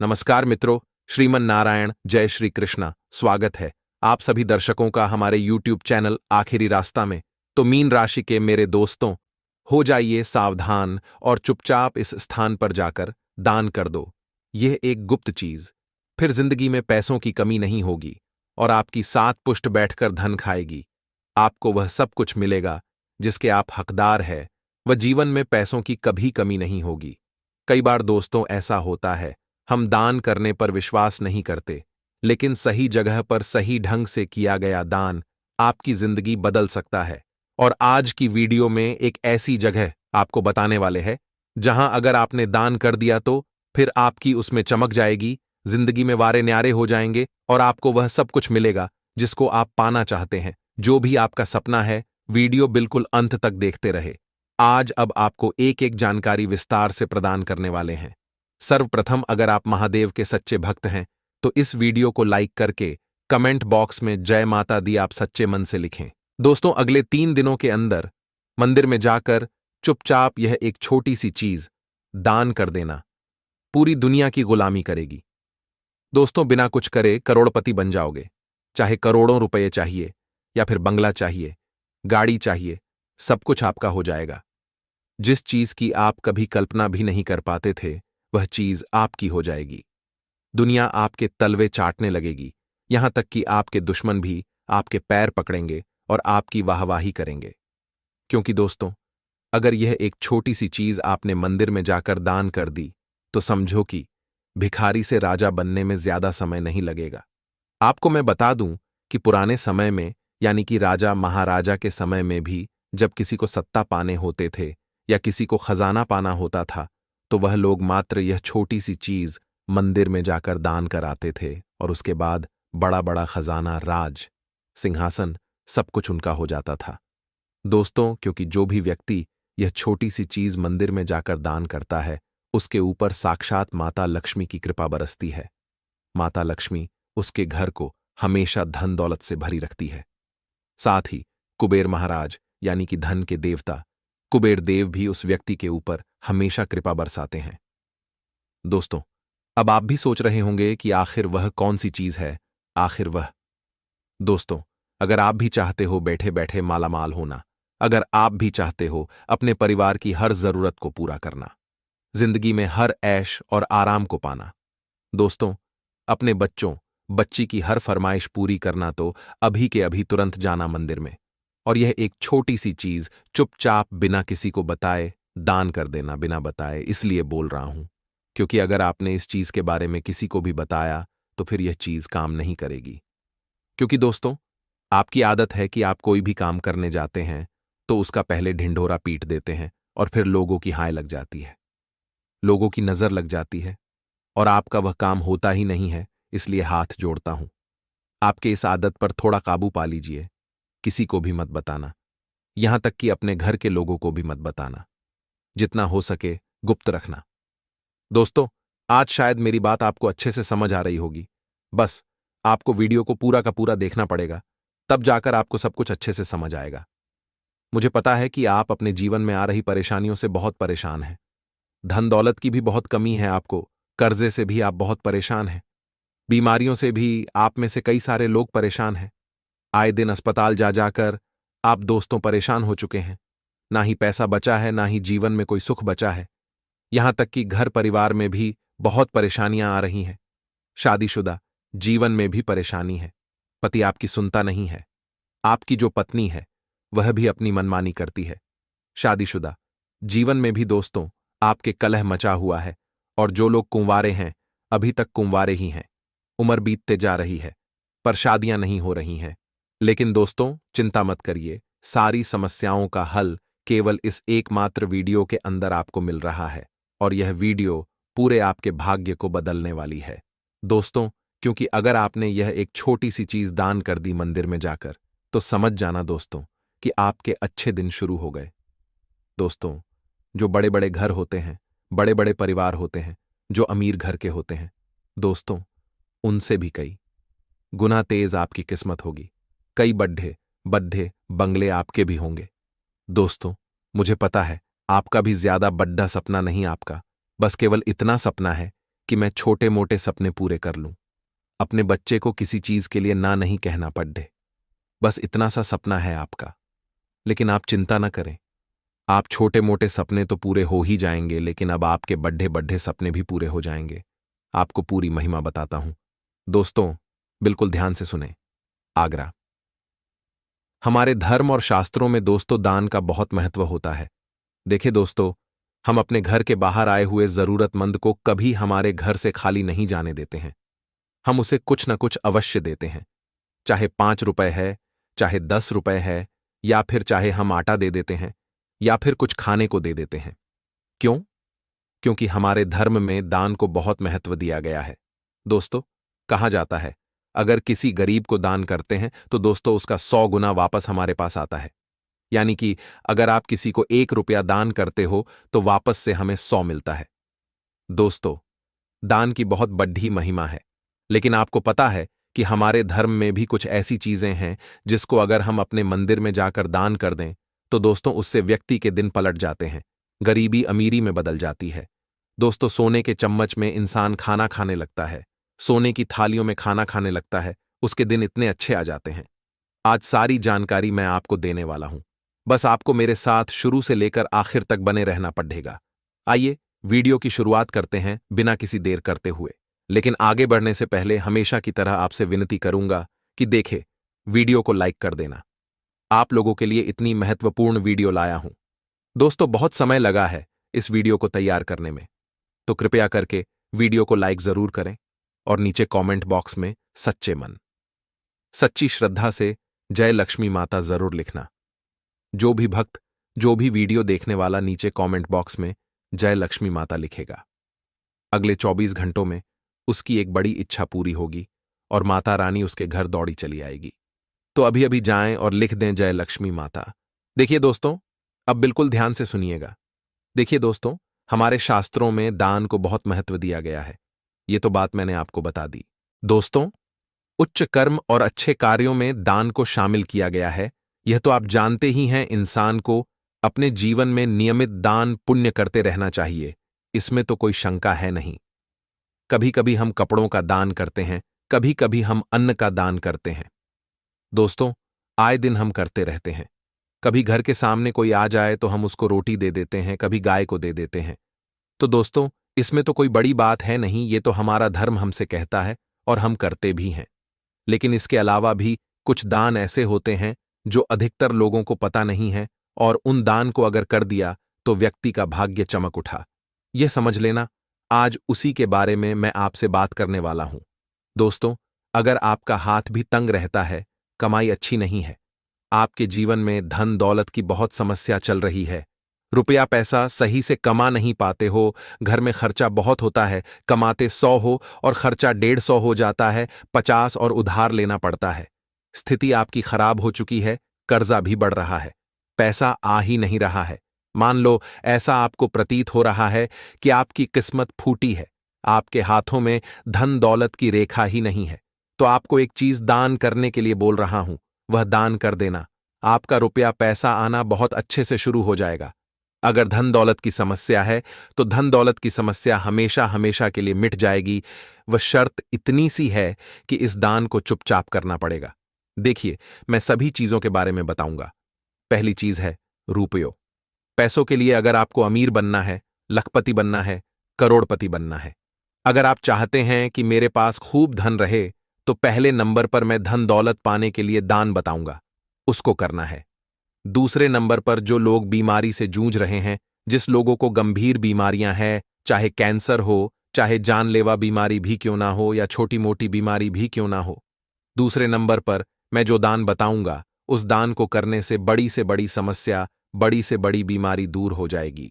नमस्कार मित्रों, श्रीमन नारायण, जय श्री कृष्णा। स्वागत है आप सभी दर्शकों का हमारे YouTube चैनल आखिरी रास्ता में। तो मीन राशि के मेरे दोस्तों, हो जाइए सावधान और चुपचाप इस स्थान पर जाकर दान कर दो। यह एक गुप्त चीज, फिर जिंदगी में पैसों की कमी नहीं होगी और आपकी सात पुष्ट बैठकर धन खाएगी। आपको वह सब कुछ मिलेगा जिसके आप हकदार है। वह जीवन में पैसों की कभी कमी नहीं होगी। कई बार दोस्तों ऐसा होता है, हम दान करने पर विश्वास नहीं करते, लेकिन सही जगह पर सही ढंग से किया गया दान आपकी जिंदगी बदल सकता है। और आज की वीडियो में एक ऐसी जगह आपको बताने वाले हैं जहां अगर आपने दान कर दिया तो फिर आपकी उसमें चमक जाएगी, जिंदगी में वारे न्यारे हो जाएंगे और आपको वह सब कुछ मिलेगा जिसको आप पाना चाहते हैं। जो भी आपका सपना है, वीडियो बिल्कुल अंत तक देखते रहे। आज अब आपको एक एक जानकारी विस्तार से प्रदान करने वाले हैं। सर्वप्रथम, अगर आप महादेव के सच्चे भक्त हैं तो इस वीडियो को लाइक करके कमेंट बॉक्स में जय माता दी आप सच्चे मन से लिखें। दोस्तों, अगले 3 दिनों के अंदर मंदिर में जाकर चुपचाप यह एक छोटी सी चीज दान कर देना पूरी दुनिया की गुलामी करेगी। दोस्तों, बिना कुछ करे करोड़पति बन जाओगे। चाहे करोड़ों रुपए चाहिए या फिर बंगला चाहिए, गाड़ी चाहिए, सब कुछ आपका हो जाएगा। जिस चीज की आप कभी कल्पना भी नहीं कर पाते थे, वह चीज आपकी हो जाएगी। दुनिया आपके तलवे चाटने लगेगी, यहां तक कि आपके दुश्मन भी आपके पैर पकड़ेंगे और आपकी वाहवाही करेंगे। क्योंकि दोस्तों, अगर यह एक छोटी सी चीज आपने मंदिर में जाकर दान कर दी तो समझो कि भिखारी से राजा बनने में ज्यादा समय नहीं लगेगा। आपको मैं बता दूं कि पुराने समय में, यानी कि राजा महाराजा के समय में भी, जब किसी को सत्ता पाने होते थे या किसी को खजाना पाना होता था तो वह लोग मात्र यह छोटी सी चीज मंदिर में जाकर दान कराते थे और उसके बाद बड़ा बड़ा खजाना, राज, सिंहासन, सब कुछ उनका हो जाता था। दोस्तों, क्योंकि जो भी व्यक्ति यह छोटी सी चीज मंदिर में जाकर दान करता है, उसके ऊपर साक्षात माता लक्ष्मी की कृपा बरसती है। माता लक्ष्मी उसके घर को हमेशा धन दौलत से भरी रखती है। साथ ही कुबेर महाराज, यानी कि धन के देवता, कुबेर देव भी उस व्यक्ति के ऊपर हमेशा कृपा बरसाते हैं। दोस्तों, अब आप भी सोच रहे होंगे कि आखिर वह कौन सी चीज है। आखिर वह, दोस्तों, अगर आप भी चाहते हो बैठे बैठे मालामाल होना, अगर आप भी चाहते हो अपने परिवार की हर जरूरत को पूरा करना, जिंदगी में हर ऐश और आराम को पाना, दोस्तों, अपने बच्चों बच्ची की हर फरमाइश पूरी करना, तो अभी के अभी तुरंत जाना मंदिर में और यह एक छोटी सी चीज चुपचाप बिना किसी को बताए दान कर देना। बिना बताए इसलिए बोल रहा हूं क्योंकि अगर आपने इस चीज के बारे में किसी को भी बताया तो फिर यह चीज काम नहीं करेगी। क्योंकि दोस्तों, आपकी आदत है कि आप कोई भी काम करने जाते हैं तो उसका पहले ढिंढोरा पीट देते हैं और फिर लोगों की हाय लग जाती है, लोगों की नजर लग जाती है और आपका वह काम होता ही नहीं है। इसलिए हाथ जोड़ता हूं, आपके इस आदत पर थोड़ा काबू पा लीजिए। किसी को भी मत बताना, यहां तक कि अपने घर के लोगों को भी मत बताना। जितना हो सके गुप्त रखना। दोस्तों, आज शायद मेरी बात आपको अच्छे से समझ आ रही होगी। बस आपको वीडियो को पूरा का पूरा देखना पड़ेगा, तब जाकर आपको सब कुछ अच्छे से समझ आएगा। मुझे पता है कि आप अपने जीवन में आ रही परेशानियों से बहुत परेशान हैं। धन दौलत की भी बहुत कमी है आपको, कर्जे से भी आप बहुत परेशान हैं, बीमारियों से भी आप में से कई सारे लोग परेशान हैं। आए दिन अस्पताल जा जाकर आप दोस्तों परेशान हो चुके हैं। ना ही पैसा बचा है, ना ही जीवन में कोई सुख बचा है। यहां तक कि घर परिवार में भी बहुत परेशानियां आ रही हैं। शादीशुदा जीवन में भी परेशानी है। पति आपकी सुनता नहीं है। आपकी जो पत्नी है वह भी अपनी मनमानी करती है। शादीशुदा जीवन में भी दोस्तों आपके कलह मचा हुआ है और जो लोग कुंवारे हैं अभी तक कुंवारे ही हैं। उम्र बीतते जा रही है पर शादियां नहीं हो रही हैं। लेकिन दोस्तों, चिंता मत करिए, सारी समस्याओं का हल केवल इस एकमात्र वीडियो के अंदर आपको मिल रहा है और यह वीडियो पूरे आपके भाग्य को बदलने वाली है। दोस्तों, क्योंकि अगर आपने यह एक छोटी सी चीज दान कर दी मंदिर में जाकर, तो समझ जाना दोस्तों कि आपके अच्छे दिन शुरू हो गए। दोस्तों, जो बड़े बड़े घर होते हैं, बड़े बड़े परिवार होते हैं, जो अमीर घर के होते हैं, दोस्तों, उनसे भी कई गुना तेज आपकी किस्मत होगी। कई बड्ढे बड्ढे बंगले आपके भी होंगे। दोस्तों, मुझे पता है आपका भी ज्यादा बड्ढा सपना नहीं, आपका बस केवल इतना सपना है कि मैं छोटे मोटे सपने पूरे कर लूं, अपने बच्चे को किसी चीज के लिए ना नहीं कहना पड़े। बस इतना सा सपना है आपका। लेकिन आप चिंता न करें, आप छोटे मोटे सपने तो पूरे हो ही जाएंगे, लेकिन अब आपके बड्ढे बड्ढे सपने भी पूरे हो जाएंगे। आपको पूरी महिमा बताता हूं। दोस्तों, बिल्कुल ध्यान से सुने। आगरा। हमारे धर्म और शास्त्रों में दोस्तों दान का बहुत महत्व होता है। देखिए दोस्तों, हम अपने घर के बाहर आए हुए जरूरतमंद को कभी हमारे घर से खाली नहीं जाने देते हैं। हम उसे कुछ न कुछ अवश्य देते हैं, चाहे 5 रुपए है, चाहे 10 रुपए है, या फिर चाहे हम आटा दे देते हैं, या फिर कुछ खाने को दे देते हैं। क्यों? क्योंकि हमारे धर्म में दान को बहुत महत्व दिया गया है। दोस्तों, कहा जाता है, अगर किसी गरीब को दान करते हैं तो दोस्तों उसका 100 गुना वापस हमारे पास आता है। यानी कि अगर आप किसी को 1 रुपया दान करते हो तो वापस से हमें 100 मिलता है। दोस्तों, दान की बहुत बड़ी महिमा है, लेकिन आपको पता है कि हमारे धर्म में भी कुछ ऐसी चीजें हैं जिसको अगर हम अपने मंदिर में जाकर दान कर दें तो दोस्तों उससे व्यक्ति के दिन पलट जाते हैं, गरीबी अमीरी में बदल जाती है। दोस्तों, सोने के चम्मच में इंसान खाना खाने लगता है, सोने की थालियों में खाना खाने लगता है, उसके दिन इतने अच्छे आ जाते हैं। आज सारी जानकारी मैं आपको देने वाला हूं, बस आपको मेरे साथ शुरू से लेकर आखिर तक बने रहना पड़ेगा। आइए वीडियो की शुरुआत करते हैं बिना किसी देर करते हुए। लेकिन आगे बढ़ने से पहले हमेशा की तरह आपसे विनती करूंगा कि देखे, वीडियो को लाइक कर देना। आप लोगों के लिए इतनी महत्वपूर्ण वीडियो लाया हूं। दोस्तों, बहुत समय लगा है इस वीडियो को तैयार करने में, तो कृपया करके वीडियो को लाइक जरूर करें और नीचे कमेंट बॉक्स में सच्चे मन, सच्ची श्रद्धा से जय लक्ष्मी माता जरूर लिखना। जो भी भक्त, जो भी वीडियो देखने वाला नीचे कमेंट बॉक्स में जय लक्ष्मी माता लिखेगा, अगले 24 घंटों में उसकी एक बड़ी इच्छा पूरी होगी और माता रानी उसके घर दौड़ी चली आएगी। तो अभी अभी जाएं और लिख दें जय लक्ष्मी माता। देखिए दोस्तों, अब बिल्कुल ध्यान से सुनिएगा। देखिए दोस्तों, हमारे शास्त्रों में दान को बहुत महत्व दिया गया है। ये तो बात मैंने आपको बता दी। दोस्तों, उच्च कर्म और अच्छे कार्यों में दान को शामिल किया गया है। यह तो आप जानते ही हैं। इंसान को अपने जीवन में नियमित दान पुण्य करते रहना चाहिए, इसमें तो कोई शंका है नहीं। कभी कभी हम कपड़ों का दान करते हैं, कभी कभी हम अन्न का दान करते हैं। दोस्तों, आए दिन हम करते रहते हैं। कभी घर के सामने कोई आ जाए तो हम उसको रोटी दे देते हैं, कभी गाय को दे देते हैं। तो दोस्तों, इसमें तो कोई बड़ी बात है नहीं, ये तो हमारा धर्म हमसे कहता है और हम करते भी हैं। लेकिन इसके अलावा भी कुछ दान ऐसे होते हैं जो अधिकतर लोगों को पता नहीं है, और उन दान को अगर कर दिया तो व्यक्ति का भाग्य चमक उठा। यह समझ लेना, आज उसी के बारे में मैं आपसे बात करने वाला हूं। दोस्तों, अगर आपका हाथ भी तंग रहता है, कमाई अच्छी नहीं है, आपके जीवन में धन दौलत की बहुत समस्या चल रही है, रुपया पैसा सही से कमा नहीं पाते हो, घर में खर्चा बहुत होता है, कमाते 100 हो और खर्चा 150 हो जाता है, 50 और उधार लेना पड़ता है, स्थिति आपकी खराब हो चुकी है, कर्जा भी बढ़ रहा है, पैसा आ ही नहीं रहा है, मान लो ऐसा आपको प्रतीत हो रहा है कि आपकी किस्मत फूटी है, आपके हाथों में धन दौलत की रेखा ही नहीं है, तो आपको एक चीज दान करने के लिए बोल रहा हूं, वह दान कर देना। आपका रुपया पैसा आना बहुत अच्छे से शुरू हो जाएगा। अगर धन दौलत की समस्या है तो धन दौलत की समस्या हमेशा हमेशा के लिए मिट जाएगी। वह शर्त इतनी सी है कि इस दान को चुपचाप करना पड़ेगा। देखिए, मैं सभी चीजों के बारे में बताऊंगा। पहली चीज है रुपयों। पैसों के लिए अगर आपको अमीर बनना है, लखपति बनना है, करोड़पति बनना है, अगर आप चाहते हैं कि मेरे पास खूब धन रहे, तो पहले नंबर पर मैं धन दौलत पाने के लिए दान बताऊंगा, उसको करना है। दूसरे नंबर पर जो लोग बीमारी से जूझ रहे हैं, जिस लोगों को गंभीर बीमारियां हैं, चाहे कैंसर हो, चाहे जानलेवा बीमारी भी क्यों ना हो, या छोटी मोटी बीमारी भी क्यों ना हो, दूसरे नंबर पर मैं जो दान बताऊंगा, उस दान को करने से बड़ी समस्या, बड़ी से बड़ी बीमारी दूर हो जाएगी।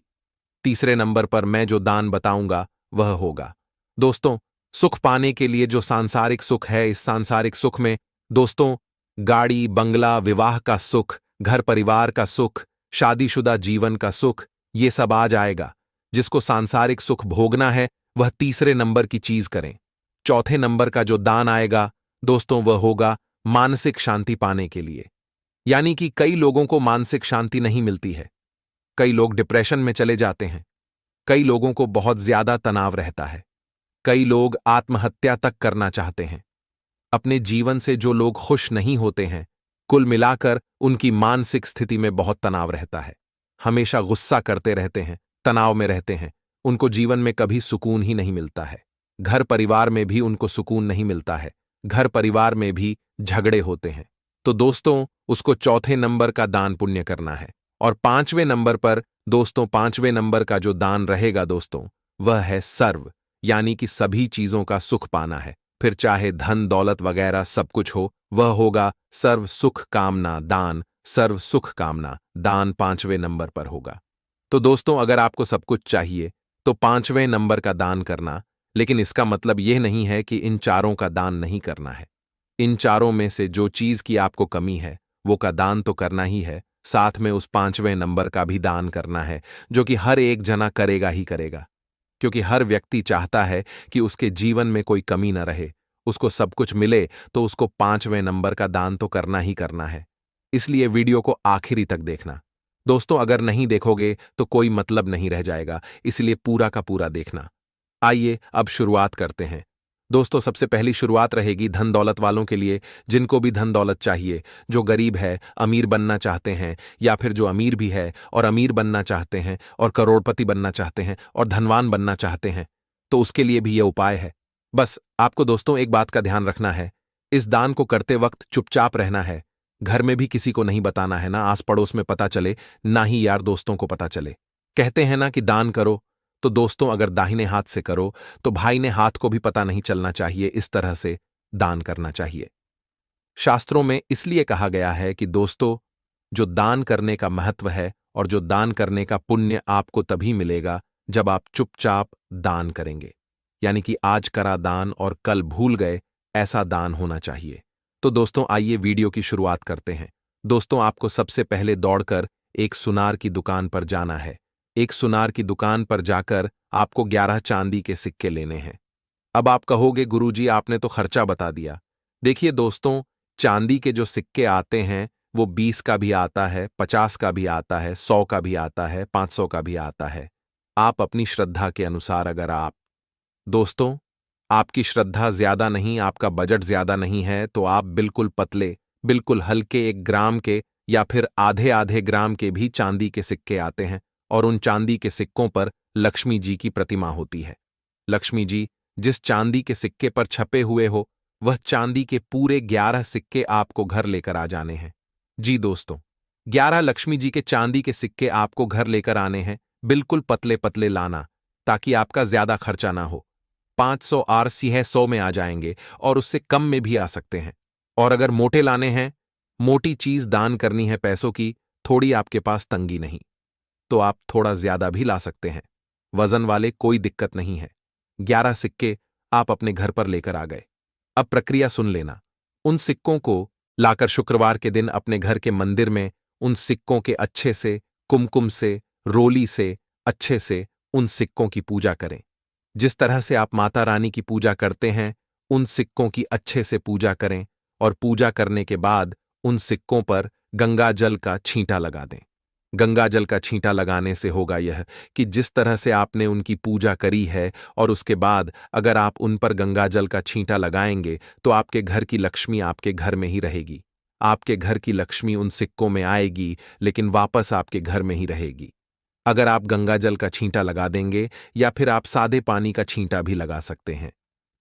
तीसरे नंबर पर मैं जो दान बताऊंगा वह होगा, दोस्तों, सुख पाने के लिए जो सांसारिक सुख है। इस सांसारिक सुख में दोस्तों गाड़ी बंगला, विवाह का सुख, घर परिवार का सुख, शादीशुदा जीवन का सुख, ये सब आ जाएगा। जिसको सांसारिक सुख भोगना है वह तीसरे नंबर की चीज करें। चौथे नंबर का जो दान आएगा दोस्तों, वह होगा मानसिक शांति पाने के लिए। यानी कि कई लोगों को मानसिक शांति नहीं मिलती है, कई लोग डिप्रेशन में चले जाते हैं, कई लोगों को बहुत ज्यादा तनाव रहता है, कई लोग आत्महत्या तक करना चाहते हैं। अपने जीवन से जो लोग खुश नहीं होते हैं, कुल मिलाकर उनकी मानसिक स्थिति में बहुत तनाव रहता है। हमेशा गुस्सा करते रहते हैं, तनाव में रहते हैं। उनको जीवन में कभी सुकून ही नहीं मिलता है। घर परिवार में भी उनको सुकून नहीं मिलता है। घर परिवार में भी झगड़े होते हैं। तो दोस्तों, उसको चौथे नंबर का दान पुण्य करना है। और पांचवें नंबर पर दोस्तों, पांचवें नंबर का जो दान रहेगा दोस्तों, वह है सर्व, यानी कि सभी चीजों का सुख पाना है। फिर चाहे धन दौलत वगैरह सब कुछ हो, वह होगा सर्व सुख कामना दान। सर्व सुख कामना दान पांचवें नंबर पर होगा। तो दोस्तों, अगर आपको सब कुछ चाहिए तो पांचवें नंबर का दान करना, लेकिन इसका मतलब यह नहीं है कि इन चारों का दान नहीं करना है। इन चारों में से जो चीज की आपको कमी है वो का दान तो करना ही है, साथ में उस पांचवें नंबर का भी दान करना है, जो कि हर एक जना करेगा ही करेगा। क्योंकि हर व्यक्ति चाहता है कि उसके जीवन में कोई कमी न रहे, उसको सब कुछ मिले, तो उसको पांचवें नंबर का दान तो करना ही करना है। इसलिए वीडियो को आखिरी तक देखना दोस्तों। अगर नहीं देखोगे तो कोई मतलब नहीं रह जाएगा, इसलिए पूरा का पूरा देखना। आइए अब शुरुआत करते हैं। दोस्तों, सबसे पहली शुरुआत रहेगी धन दौलत वालों के लिए, जिनको भी धन दौलत चाहिए, जो गरीब है, अमीर बनना चाहते हैं, या फिर जो अमीर भी है और अमीर बनना चाहते हैं और करोड़पति बनना चाहते हैं और धनवान बनना चाहते हैं, तो उसके लिए भी यह उपाय है। बस आपको दोस्तों एक बात का ध्यान रखना है, इस दान को करते वक्त चुपचाप रहना है। घर में भी किसी को नहीं बताना है, ना आस पड़ोस में पता चले, ना ही यार दोस्तों को पता चले। कहते हैं ना कि दान करो, तो दोस्तों अगर दाहिने हाथ से करो तो भाई ने हाथ को भी पता नहीं चलना चाहिए। इस तरह से दान करना चाहिए। शास्त्रों में इसलिए कहा गया है कि दोस्तों, जो दान करने का महत्व है और जो दान करने का पुण्य आपको तभी मिलेगा जब आप चुपचाप दान करेंगे। यानी कि आज करा दान और कल भूल गए, ऐसा दान होना चाहिए। तो दोस्तों आइए वीडियो की शुरुआत करते हैं। दोस्तों, आपको सबसे पहले दौड़कर एक सुनार की दुकान पर जाना है। एक सुनार की दुकान पर जाकर आपको 11 चांदी के सिक्के लेने हैं। अब आप कहोगे गुरुजी आपने तो खर्चा बता दिया। देखिए दोस्तों, चांदी के जो सिक्के आते हैं वो 20 का भी आता है, 50 का भी आता है, 100 का भी आता है, 500 का भी आता है। आप अपनी श्रद्धा के अनुसार, अगर आप दोस्तों आपकी श्रद्धा ज्यादा नहीं, आपका बजट ज्यादा नहीं है, तो आप बिल्कुल पतले, बिल्कुल हल्के 1 ग्राम के या फिर आधे आधे ग्राम के भी चांदी के सिक्के आते हैं। और उन चांदी के सिक्कों पर लक्ष्मी जी की प्रतिमा होती है। लक्ष्मी जी जिस चांदी के सिक्के पर छपे हुए हो, वह चांदी के पूरे 11 सिक्के आपको घर लेकर आ जाने हैं। जी दोस्तों, 11 लक्ष्मी जी के चांदी के सिक्के आपको घर लेकर आने हैं। बिल्कुल पतले पतले लाना, ताकि आपका ज्यादा खर्चा ना हो। 500 आरसी है, 100 में आ जाएंगे और उससे कम में भी आ सकते हैं। और अगर मोटे लाने हैं, मोटी चीज दान करनी है पैसों की, थोड़ी आपके पास तंगी नहीं, तो आप थोड़ा ज्यादा भी ला सकते हैं। वजन वाले कोई दिक्कत नहीं है। 11 सिक्के आप अपने घर पर लेकर आ गए। अब प्रक्रिया सुन लेना। उन सिक्कों को लाकर शुक्रवार के दिन अपने घर के मंदिर में उन सिक्कों के अच्छे से कुमकुम से, रोली से अच्छे से उन सिक्कों की पूजा करें। जिस तरह से आप माता रानी की पूजा करते हैं, उन सिक्कों की अच्छे से पूजा करें। और पूजा करने के बाद उन सिक्कों पर गंगा जल का छींटा लगा दें। गंगा जल का छींटा लगाने से होगा यह कि जिस तरह से आपने उनकी पूजा करी है, और उसके बाद अगर आप उन पर गंगा जल का छींटा लगाएंगे, तो आपके घर की लक्ष्मी आपके घर में ही रहेगी। आपके घर की लक्ष्मी उन सिक्कों में आएगी, लेकिन वापस आपके घर में ही रहेगी। अगर आप गंगा जल का छींटा लगा देंगे, या फिर आप सादे पानी का छींटा भी लगा सकते हैं।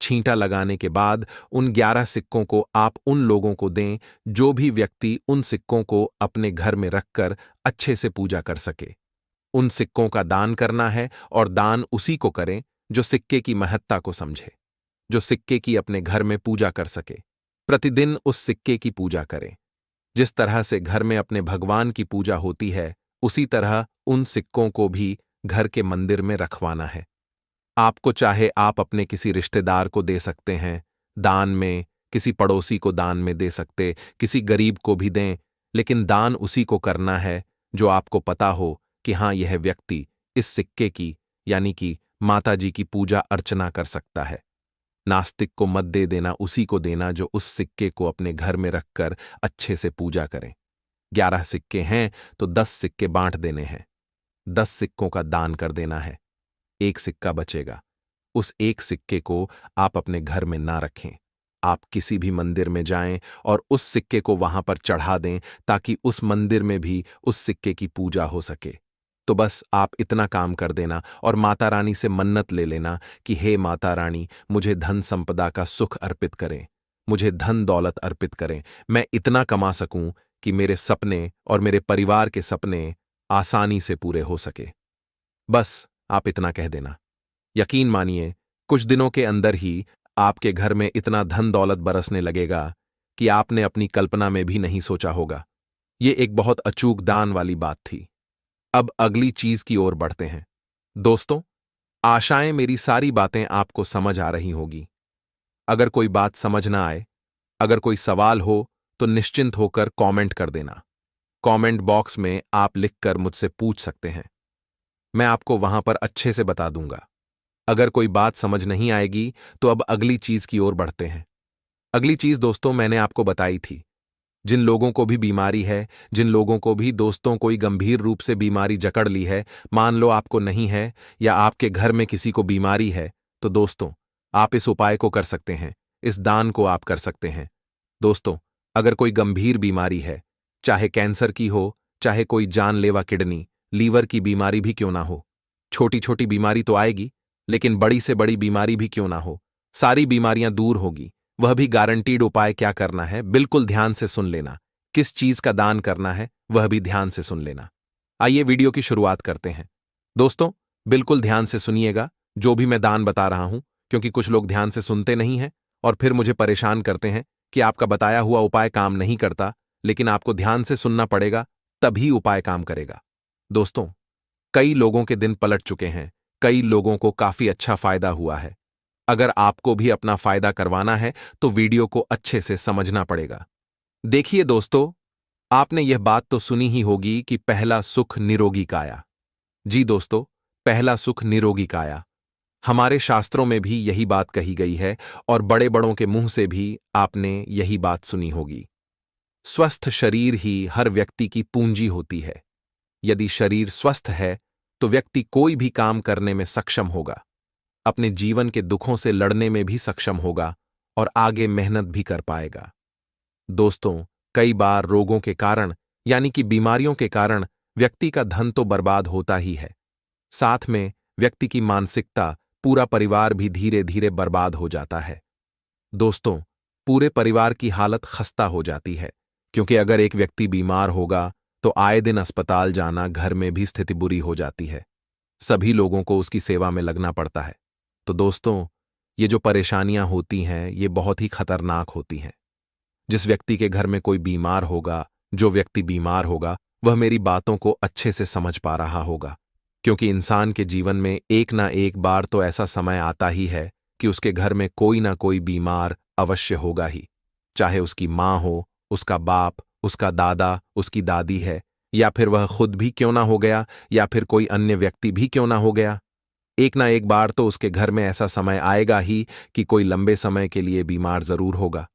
छींटा लगाने के बाद उन 11 सिक्कों को आप उन लोगों को दें जो भी व्यक्ति उन सिक्कों को अपने घर में रखकर अच्छे से पूजा कर सके। उन सिक्कों का दान करना है, और दान उसी को करें जो सिक्के की महत्ता को समझे, जो सिक्के की अपने घर में पूजा कर सके। प्रतिदिन उस सिक्के की पूजा करें। जिस तरह से घर में अपने भगवान की पूजा होती है, उसी तरह उन सिक्कों को भी घर के मंदिर में रखवाना है। आपको चाहे आप अपने किसी रिश्तेदार को दे सकते हैं दान में, किसी पड़ोसी को दान में दे सकते, किसी गरीब को भी दें, लेकिन दान उसी को करना है जो आपको पता हो कि हाँ, यह व्यक्ति इस सिक्के की यानी कि माता जी की पूजा अर्चना कर सकता है। नास्तिक को मत दे देना, उसी को देना जो उस सिक्के को अपने घर में रखकर अच्छे से पूजा करें। 11 सिक्के हैं तो 10 सिक्के बांट देने हैं। 10 सिक्कों का दान कर देना है, 1 सिक्का बचेगा। उस एक सिक्के को आप अपने घर में ना रखें। आप किसी भी मंदिर में जाएं और उस सिक्के को वहां पर चढ़ा दें ताकि उस मंदिर में भी उस सिक्के की पूजा हो सके। तो बस आप इतना काम कर देना और माता रानी से मन्नत ले लेना कि हे माता रानी, मुझे धन संपदा का सुख अर्पित करें, मुझे धन दौलत अर्पित करें, मैं इतना कमा सकूं कि मेरे सपने और मेरे परिवार के सपने आसानी से पूरे हो सके। बस आप इतना कह देना। यकीन मानिए, कुछ दिनों के अंदर ही आपके घर में इतना धन दौलत बरसने लगेगा कि आपने अपनी कल्पना में भी नहीं सोचा होगा। ये एक बहुत अचूक दान वाली बात थी। अब अगली चीज की ओर बढ़ते हैं। दोस्तों, आशाएं मेरी सारी बातें आपको समझ आ रही होगी। अगर कोई बात समझ ना आए, अगर कोई सवाल हो, तो निश्चिंत होकर कमेंट कर देना। कमेंट बॉक्स में आप लिखकर मुझसे पूछ सकते हैं। मैं आपको वहां पर अच्छे से बता दूंगा। अगर कोई बात समझ नहीं आएगी तो अब अगली चीज की ओर बढ़ते हैं। अगली चीज दोस्तों मैंने आपको बताई थी, जिन लोगों को भी बीमारी है, जिन लोगों को भी दोस्तों कोई गंभीर रूप से बीमारी जकड़ ली है, मान लो आपको नहीं है या आपके घर में किसी को बीमारी है, तो दोस्तों आप इस उपाय को कर सकते हैं, इस दान को आप कर सकते हैं। दोस्तों, अगर कोई गंभीर बीमारी है, चाहे कैंसर की हो, चाहे कोई जानलेवा किडनी लीवर की बीमारी भी क्यों ना हो, छोटी छोटी बीमारी तो आएगी, लेकिन बड़ी से बड़ी बीमारी भी क्यों ना हो, सारी बीमारियां दूर होगी। वह भी गारंटीड उपाय क्या करना है, बिल्कुल ध्यान से सुन लेना। किस चीज का दान करना है, वह भी ध्यान से सुन लेना। आइए वीडियो की शुरुआत करते हैं। दोस्तों, बिल्कुल ध्यान से सुनिएगा जो भी मैं दान बता रहा हूं, क्योंकि कुछ लोग ध्यान से सुनते नहीं हैं और फिर मुझे परेशान करते हैं कि आपका बताया हुआ उपाय काम नहीं करता, लेकिन आपको ध्यान से सुनना पड़ेगा, तभी उपाय काम करेगा। दोस्तों, कई लोगों के दिन पलट चुके हैं, कई लोगों को काफी अच्छा फायदा हुआ है। अगर आपको भी अपना फायदा करवाना है तो वीडियो को अच्छे से समझना पड़ेगा। देखिए दोस्तों, आपने यह बात तो सुनी ही होगी कि पहला सुख निरोगी काया। जी दोस्तों, पहला सुख निरोगी काया। हमारे शास्त्रों में भी यही बात कही गई है और बड़े बड़ों के मुंह से भी आपने यही बात सुनी होगी। स्वस्थ शरीर ही हर व्यक्ति की पूंजी होती है। यदि शरीर स्वस्थ है तो व्यक्ति कोई भी काम करने में सक्षम होगा, अपने जीवन के दुखों से लड़ने में भी सक्षम होगा और आगे मेहनत भी कर पाएगा। दोस्तों, कई बार रोगों के कारण यानी कि बीमारियों के कारण व्यक्ति का धन तो बर्बाद होता ही है, साथ में व्यक्ति की मानसिकता, पूरा परिवार भी धीरे धीरे बर्बाद हो जाता है। दोस्तों, पूरे परिवार की हालत खस्ता हो जाती है, क्योंकि अगर एक व्यक्ति बीमार होगा तो आए दिन अस्पताल जाना, घर में भी स्थिति बुरी हो जाती है। सभी लोगों को उसकी सेवा में लगना पड़ता है। तो दोस्तों, ये जो परेशानियां होती हैं, ये बहुत ही खतरनाक होती हैं। जिस व्यक्ति के घर में कोई बीमार होगा, जो व्यक्ति बीमार होगा, वह मेरी बातों को अच्छे से समझ पा रहा होगा, क्योंकि इंसान के जीवन में एक ना एक बार तो ऐसा समय आता ही है कि उसके घर में कोई ना कोई बीमार अवश्य होगा ही। चाहे उसकी माँ हो, उसका बाप, उसका दादा, उसकी दादी है, या फिर वह खुद भी क्यों ना हो गया, या फिर कोई अन्य व्यक्ति भी क्यों ना हो गया। एक ना एक बार तो उसके घर में ऐसा समय आएगा ही कि कोई लंबे समय के लिए बीमार जरूर होगा।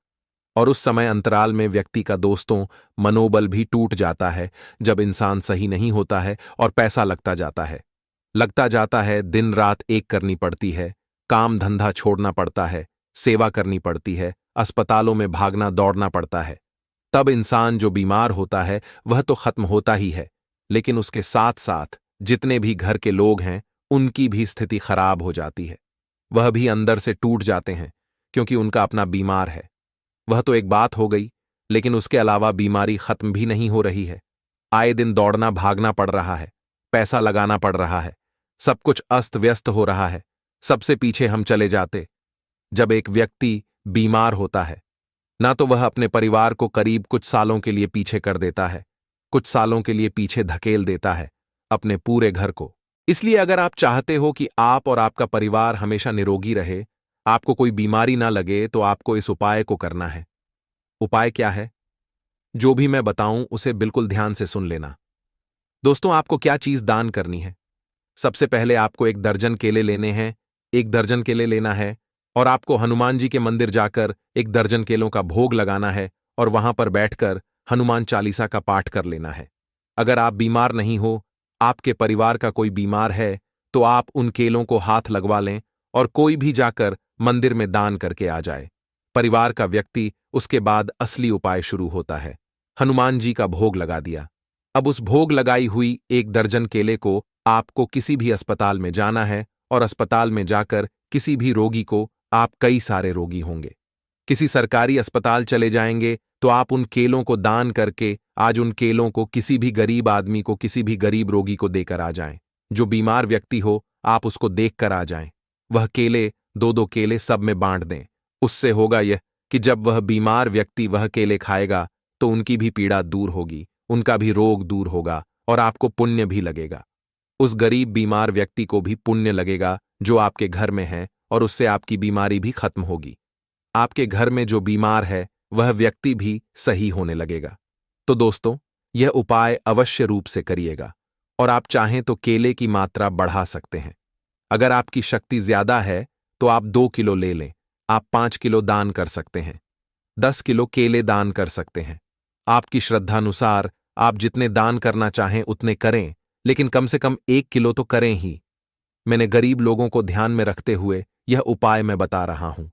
और उस समय अंतराल में व्यक्ति का दोस्तों मनोबल भी टूट जाता है, जब इंसान सही नहीं होता है और पैसा लगता जाता है, दिन रात एक करनी पड़ती है, काम धंधा छोड़ना पड़ता है, सेवा करनी पड़ती है, अस्पतालों में भागना दौड़ना पड़ता है। तब इंसान जो बीमार होता है वह तो खत्म होता ही है, लेकिन उसके साथ साथ जितने भी घर के लोग हैं उनकी भी स्थिति खराब हो जाती है। वह भी अंदर से टूट जाते हैं, क्योंकि उनका अपना बीमार है। वह तो एक बात हो गई, लेकिन उसके अलावा बीमारी खत्म भी नहीं हो रही है। आए दिन दौड़ना भागना पड़ रहा है, पैसा लगाना पड़ रहा है, सब कुछ अस्त व्यस्त हो रहा है, सबसे पीछे हम चले जाते। जब एक व्यक्ति बीमार होता है, ना तो वह अपने परिवार को करीब कुछ सालों के लिए पीछे कर देता है, कुछ सालों के लिए पीछे धकेल देता है, अपने पूरे घर को। इसलिए अगर आप चाहते हो कि आप और आपका परिवार हमेशा निरोगी रहे, आपको कोई बीमारी ना लगे, तो आपको इस उपाय को करना है। उपाय क्या है? जो भी मैं बताऊं उसे बिल्कुल ध्यान से सुन लेना। दोस्तों, आपको क्या चीज दान करनी है? सबसे पहले आपको 1 दर्जन केले लेने हैं, 1 दर्जन केले लेना है, और आपको हनुमान जी के मंदिर जाकर 1 दर्जन केलों का भोग लगाना है और वहां पर बैठकर हनुमान चालीसा का पाठ कर लेना है। अगर आप बीमार नहीं हो, आपके परिवार का कोई बीमार है, तो आप उन केलों को हाथ लगवा लें और कोई भी जाकर मंदिर में दान करके आ जाए। परिवार का व्यक्ति उसके बाद असली उपाय शुरू होता है। हनुमान जी का भोग लगा दिया। अब उस भोग लगाई हुई 1 दर्जन केले को आपको किसी भी अस्पताल में जाना है और अस्पताल में जाकर किसी भी रोगी को, आप कई सारे रोगी होंगे, किसी सरकारी अस्पताल चले जाएंगे तो आप उन केलों को दान करके आज उन केलों को किसी भी गरीब आदमी को, किसी भी गरीब रोगी को देकर आ जाएं। जो बीमार व्यक्ति हो आप उसको देखकर आ जाएं। वह केले 2-2 केले सब में बांट दें। उससे होगा यह कि जब वह बीमार व्यक्ति वह केले खाएगा तो उनकी भी पीड़ा दूर होगी, उनका भी रोग दूर होगा और आपको पुण्य भी लगेगा। उस गरीब बीमार व्यक्ति को भी पुण्य लगेगा जो आपके घर में है और उससे आपकी बीमारी भी खत्म होगी। आपके घर में जो बीमार है वह व्यक्ति भी सही होने लगेगा। तो दोस्तों, यह उपाय अवश्य रूप से करिएगा और आप चाहें तो केले की मात्रा बढ़ा सकते हैं। अगर आपकी शक्ति ज्यादा है तो आप 2 किलो ले लें। आप 5 किलो दान कर सकते हैं, 10 किलो केले दान कर सकते हैं। आपकी श्रद्धानुसार आप जितने दान करना चाहें उतने करें, लेकिन कम से कम 1 किलो तो करें ही। मैंने गरीब लोगों को ध्यान में रखते हुए यह उपाय मैं बता रहा हूं।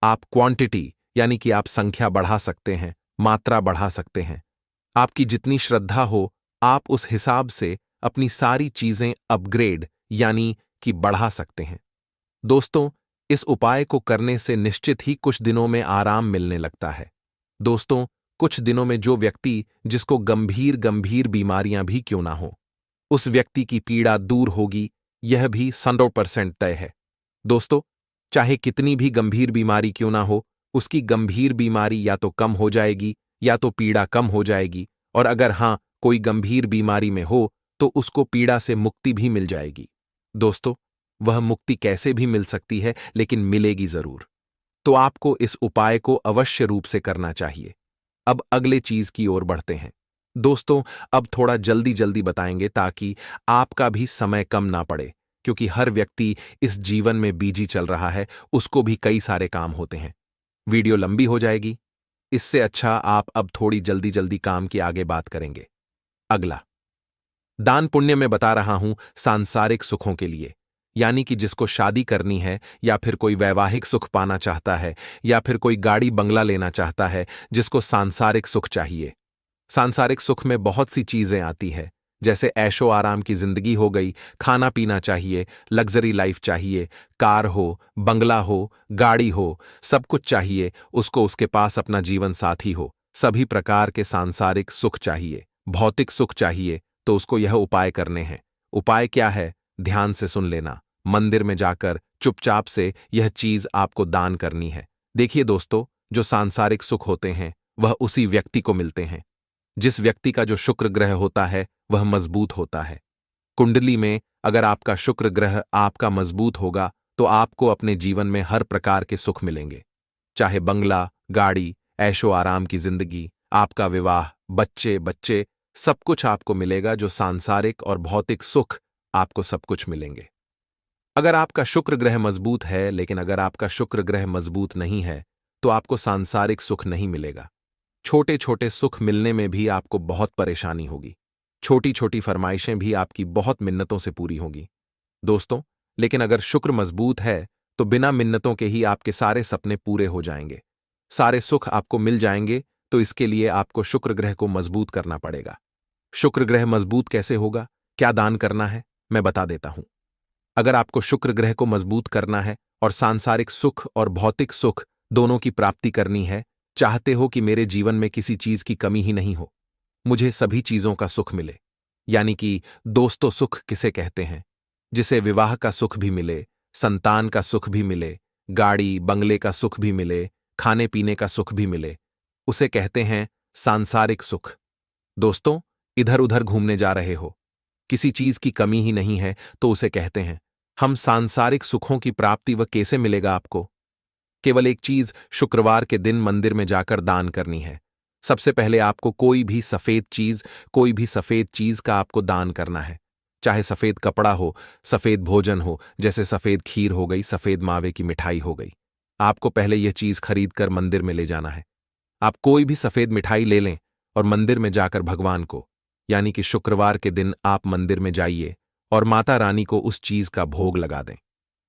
आप क्वांटिटी यानी कि आप संख्या बढ़ा सकते हैं, मात्रा बढ़ा सकते हैं। आपकी जितनी श्रद्धा हो आप उस हिसाब से अपनी सारी चीजें अपग्रेड यानी कि बढ़ा सकते हैं। दोस्तों, इस उपाय को करने से निश्चित ही कुछ दिनों में आराम मिलने लगता है। दोस्तों, कुछ दिनों में जो व्यक्ति जिसको गंभीर गंभीर बीमारियां भी क्यों ना हो, उस व्यक्ति की पीड़ा दूर होगी, यह भी 100% तय है। दोस्तों, चाहे कितनी भी गंभीर बीमारी क्यों ना हो, उसकी गंभीर बीमारी या तो कम हो जाएगी या तो पीड़ा कम हो जाएगी, और अगर हां कोई गंभीर बीमारी में हो तो उसको पीड़ा से मुक्ति भी मिल जाएगी। दोस्तों, वह मुक्ति कैसे भी मिल सकती है, लेकिन मिलेगी जरूर। तो आपको इस उपाय को अवश्य रूप से करना चाहिए। अब अगले चीज की ओर बढ़ते हैं। दोस्तों, अब थोड़ा जल्दी जल्दी बताएंगे ताकि आपका भी समय कम ना पड़े, क्योंकि हर व्यक्ति इस जीवन में बिजी चल रहा है, उसको भी कई सारे काम होते हैं। वीडियो लंबी हो जाएगी, इससे अच्छा आप अब थोड़ी जल्दी जल्दी काम की आगे बात करेंगे। अगला दान पुण्य में बता रहा हूं सांसारिक सुखों के लिए, यानी कि जिसको शादी करनी है या फिर कोई वैवाहिक सुख पाना चाहता है या फिर कोई गाड़ी बंगला लेना चाहता है, जिसको सांसारिक सुख चाहिए। सांसारिक सुख में बहुत सी चीजें आती है, जैसे ऐशो आराम की जिंदगी हो गई, खाना पीना चाहिए, लग्जरी लाइफ चाहिए, कार हो, बंगला हो, गाड़ी हो, सब कुछ चाहिए उसको, उसके पास अपना जीवन साथी हो, सभी प्रकार के सांसारिक सुख चाहिए। भौतिक सुख चाहिए तो उसको यह उपाय करने हैं। उपाय क्या है, ध्यान से सुन लेना। मंदिर में जाकर चुपचाप से यह चीज आपको दान करनी है। देखिए दोस्तों, जो सांसारिक सुख होते हैं वह उसी व्यक्ति को मिलते हैं जिस व्यक्ति का जो शुक्र ग्रह होता है वह मजबूत होता है। कुंडली में अगर आपका शुक्र ग्रह आपका मजबूत होगा तो आपको अपने जीवन में हर प्रकार के सुख मिलेंगे, चाहे बंगला, गाड़ी, ऐशो आराम की जिंदगी, आपका विवाह, बच्चे बच्चे, सब कुछ आपको मिलेगा। जो सांसारिक और भौतिक सुख आपको सब कुछ मिलेंगे अगर आपका शुक्र ग्रह मजबूत है। लेकिन अगर आपका शुक्र ग्रह मजबूत नहीं है तो आपको सांसारिक सुख नहीं मिलेगा। छोटे छोटे सुख मिलने में भी आपको बहुत परेशानी होगी। छोटी छोटी फरमाइशें भी आपकी बहुत मिन्नतों से पूरी होंगी दोस्तों। लेकिन अगर शुक्र मजबूत है तो बिना मिन्नतों के ही आपके सारे सपने पूरे हो जाएंगे, सारे सुख आपको मिल जाएंगे। तो इसके लिए आपको शुक्र ग्रह को मजबूत करना पड़ेगा। शुक्र ग्रह मजबूत कैसे होगा, क्या दान करना है, मैं बता देता हूं। अगर आपको शुक्र ग्रह को मजबूत करना है और सांसारिक सुख और भौतिक सुख दोनों की प्राप्ति करनी है, चाहते हो कि मेरे जीवन में किसी चीज की कमी ही नहीं हो, मुझे सभी चीजों का सुख मिले, यानी कि दोस्तों सुख किसे कहते हैं, जिसे विवाह का सुख भी मिले, संतान का सुख भी मिले, गाड़ी बंगले का सुख भी मिले, खाने पीने का सुख भी मिले, उसे कहते हैं सांसारिक सुख। दोस्तों, इधर उधर घूमने जा रहे हो, किसी चीज की कमी ही नहीं है, तो उसे कहते हैं हम सांसारिक सुखों की प्राप्ति। वह कैसे मिलेगा आपको? केवल एक चीज, शुक्रवार के दिन मंदिर में जाकर दान करनी है। सबसे पहले आपको कोई भी सफेद चीज का आपको दान करना है, चाहे सफेद कपड़ा हो, सफेद भोजन हो, जैसे सफेद खीर हो गई, सफेद मावे की मिठाई हो गई। आपको पहले यह चीज खरीद कर मंदिर में ले जाना है। आप कोई भी सफेद मिठाई ले लें और मंदिर में जाकर भगवान को, यानी कि शुक्रवार के दिन आप मंदिर में जाइए और माता रानी को उस चीज का भोग लगा दें।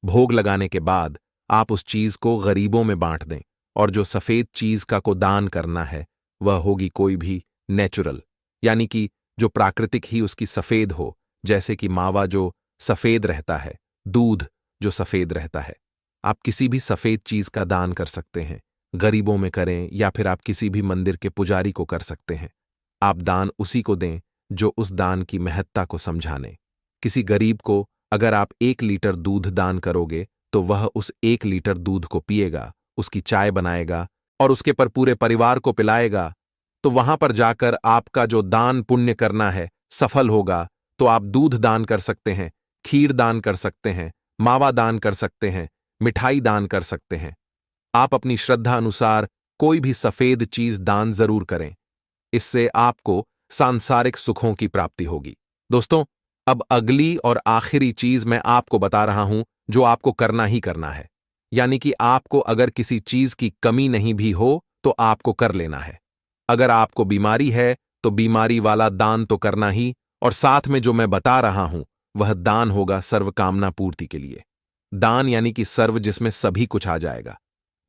भोग लगाने के बाद आप उस चीज को गरीबों में बांट दें, और जो सफेद चीज का को दान करना है वह होगी कोई भी नेचुरल, यानी कि जो प्राकृतिक ही उसकी सफेद हो, जैसे कि मावा जो सफेद रहता है, दूध जो सफेद रहता है। आप किसी भी सफेद चीज का दान कर सकते हैं, गरीबों में करें या फिर आप किसी भी मंदिर के पुजारी को कर सकते हैं। आप दान उसी को दें जो उस दान की महत्ता को समझाने। किसी गरीब को अगर आप 1 लीटर दूध दान करोगे तो वह उस 1 लीटर दूध को पिएगा, उसकी चाय बनाएगा और उसके पर पूरे परिवार को पिलाएगा। तो वहां पर जाकर आपका जो दान पुण्य करना है सफल होगा। तो आप दूध दान कर सकते हैं, खीर दान कर सकते हैं, मावा दान कर सकते हैं, मिठाई दान कर सकते हैं। आप अपनी श्रद्धा अनुसार कोई भी सफेद चीज दान जरूर करें। इससे आपको सांसारिक सुखों की प्राप्ति होगी। दोस्तों, अब अगली और आखिरी चीज मैं आपको बता रहा हूं जो आपको करना ही करना है, यानी कि आपको अगर किसी चीज की कमी नहीं भी हो तो आपको कर लेना है। अगर आपको बीमारी है तो बीमारी वाला दान तो करना ही, और साथ में जो मैं बता रहा हूं वह दान होगा सर्व कामना पूर्ति के लिए। दान यानी कि सर्व, जिसमें सभी कुछ आ जाएगा।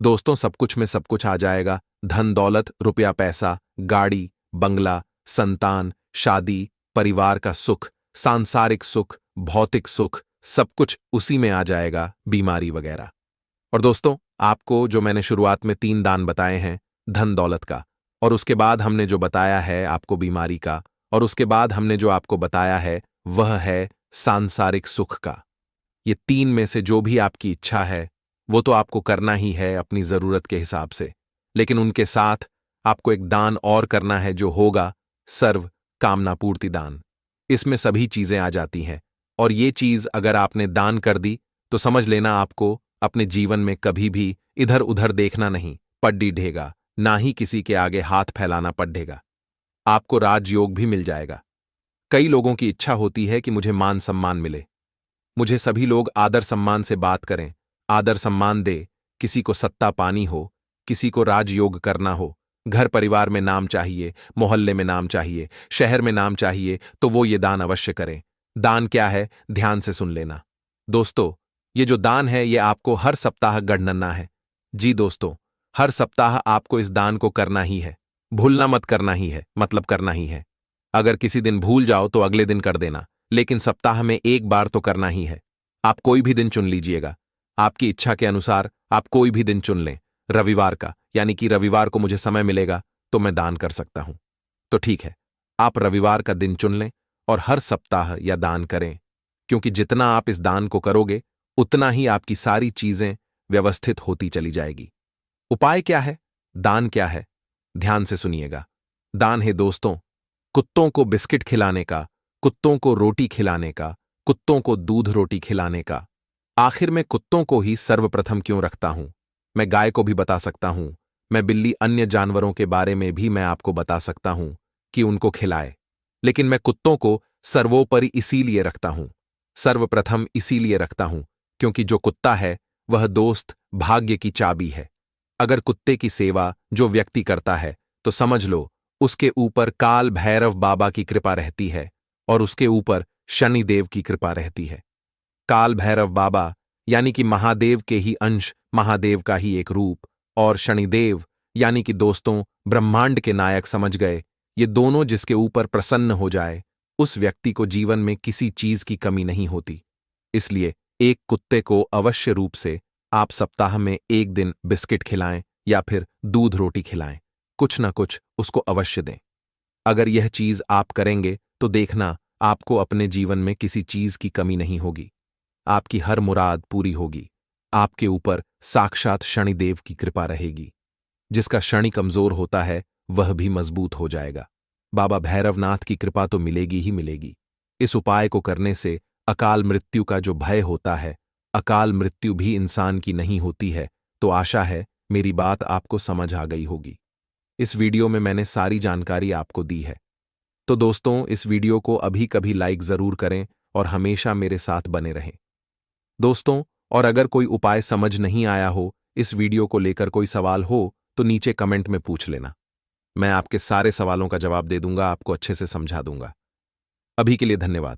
दोस्तों, सब कुछ में सब कुछ आ जाएगा। धन दौलत, रुपया पैसा, गाड़ी, बंगला, संतान, शादी, परिवार का सुख, सांसारिक सुख, भौतिक सुख, सब कुछ उसी में आ जाएगा, बीमारी वगैरह। और दोस्तों, आपको जो मैंने शुरुआत में 3 दान बताए हैं, धन दौलत का, और उसके बाद हमने जो बताया है आपको बीमारी का, और उसके बाद हमने जो आपको बताया है वह है सांसारिक सुख का। ये 3 में से जो भी आपकी इच्छा है वो तो आपको करना ही है अपनी जरूरत के हिसाब से, लेकिन उनके साथ आपको एक दान और करना है जो होगा सर्व कामना पूर्ति दान। इसमें सभी चीजें आ जाती हैं, और ये चीज अगर आपने दान कर दी तो समझ लेना आपको अपने जीवन में कभी भी इधर उधर देखना नहीं पड्डी ढेगा, ना ही किसी के आगे हाथ फैलाना पड़ेगा। आपको राजयोग भी मिल जाएगा। कई लोगों की इच्छा होती है कि मुझे मान सम्मान मिले, मुझे सभी लोग आदर सम्मान से बात करें, आदर सम्मान दे, किसी को सत्ता पानी हो, किसी को राजयोग करना हो, घर परिवार में नाम चाहिए, मोहल्ले में नाम चाहिए, शहर में नाम चाहिए, तो वो ये दान अवश्य करें। दान क्या है, ध्यान से सुन लेना। दोस्तों, ये जो दान है ये आपको हर सप्ताह गणना है। जी दोस्तों, हर सप्ताह आपको इस दान को करना ही है, भूलना मत, करना ही है, मतलब करना ही है। अगर किसी दिन भूल जाओ तो अगले दिन कर देना, लेकिन सप्ताह में एक बार तो करना ही है। आप कोई भी दिन चुन लीजिएगा, आपकी इच्छा के अनुसार आप कोई भी दिन चुन लें। रविवार का, यानी कि रविवार को मुझे समय मिलेगा तो मैं दान कर सकता हूं, तो ठीक है, आप रविवार का दिन चुन लें और हर सप्ताह यह दान करें, क्योंकि जितना आप इस दान को करोगे उतना ही आपकी सारी चीजें व्यवस्थित होती चली जाएगी। उपाय क्या है, दान क्या है, ध्यान से सुनिएगा। दान है दोस्तों, कुत्तों को बिस्किट खिलाने का, कुत्तों को रोटी खिलाने का, कुत्तों को दूध रोटी खिलाने का। आखिर में कुत्तों को ही सर्वप्रथम क्यों रखता हूं? मैं गाय को भी बता सकता हूं, मैं बिल्ली, अन्य जानवरों के बारे में भी मैं आपको बता सकता हूं कि उनको खिलाए, लेकिन मैं कुत्तों को सर्वोपरि इसीलिए रखता हूं, सर्वप्रथम इसीलिए रखता हूं क्योंकि जो कुत्ता है वह दोस्त भाग्य की चाबी है। अगर कुत्ते की सेवा जो व्यक्ति करता है तो समझ लो उसके ऊपर काल भैरव बाबा की कृपा रहती है और उसके ऊपर शनिदेव की कृपा रहती है। काल भैरव बाबा यानी कि महादेव के ही अंश, महादेव का ही एक रूप, और शनिदेव यानी कि दोस्तों ब्रह्मांड के नायक, समझ गए। ये दोनों जिसके ऊपर प्रसन्न हो जाए उस व्यक्ति को जीवन में किसी चीज की कमी नहीं होती। इसलिए एक कुत्ते को अवश्य रूप से आप सप्ताह में एक दिन बिस्किट खिलाएं या फिर दूध रोटी खिलाएं, कुछ ना कुछ उसको अवश्य दें। अगर यह चीज आप करेंगे तो देखना आपको अपने जीवन में किसी चीज की कमी नहीं होगी, आपकी हर मुराद पूरी होगी। आपके ऊपर साक्षात शनिदेव की कृपा रहेगी। जिसका शनि कमजोर होता है वह भी मजबूत हो जाएगा। बाबा भैरवनाथ की कृपा तो मिलेगी ही मिलेगी। इस उपाय को करने से अकाल मृत्यु का जो भय होता है, अकाल मृत्यु भी इंसान की नहीं होती है। तो आशा है मेरी बात आपको समझ आ गई होगी। इस वीडियो में मैंने सारी जानकारी आपको दी है। तो दोस्तों, इस वीडियो को अभी कभी लाइक जरूर करें और हमेशा मेरे साथ बने रहें दोस्तों। और अगर कोई उपाय समझ नहीं आया हो, इस वीडियो को लेकर कोई सवाल हो तो नीचे कमेंट में पूछ लेना, मैं आपके सारे सवालों का जवाब दे दूंगा, आपको अच्छे से समझा दूंगा। अभी के लिए धन्यवाद।